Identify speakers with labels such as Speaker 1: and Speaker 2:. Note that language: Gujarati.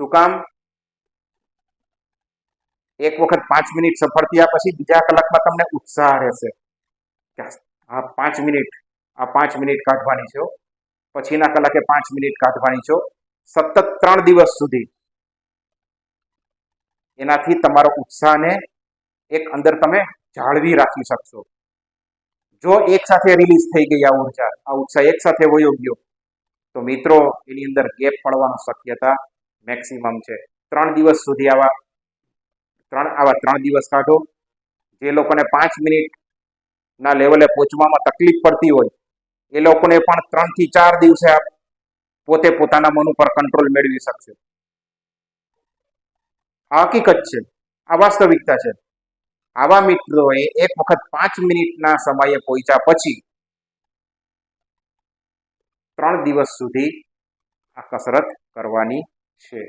Speaker 1: શું કામ? એક વખત 5 મિનિટ સફળ થયા પછી બીજા કલાકમાં તમને ઉત્સાહ રહેશે કે આ 5 મિનિટ, આ 5 મિનિટ કાઢવાની છે, પછીના કલાકે 5 મિનિટ કાઢવાની છે, સતત 3 દિવસ સુધી. એનાથી તમારો ઉત્સાહને એક અંદર તમે જાળવી રાખી શકશો. જો એક સાથે રિલીઝ થઈ ગઈ આ ઉર્જા, આ ઉત્સાહ એક સાથે વયો ગયો, તો મિત્રો એની અંદર ગેપ પડવાની શક્યતા મેક્સિમમ છે. 3 દિવસ સુધી આવા 3 દિવસ કાઢો. જે લોકોને 5 મિનિટના લેવલે પહોંચવામાં તકલીફ પડતી હોય એ લોકોને પણ 3 થી 4 દિવસે પોતે પોતાના મન ઉપર કંટ્રોલ મેળવી શકશે. આ હકીકત છે, આ વાસ્તવિકતા છે. આવા મિત્રોએ એક વખત 5 મિનિટના સમયે પહોંચ્યા પછી 3 દિવસ સુધી આ કસરત કરવાની છે.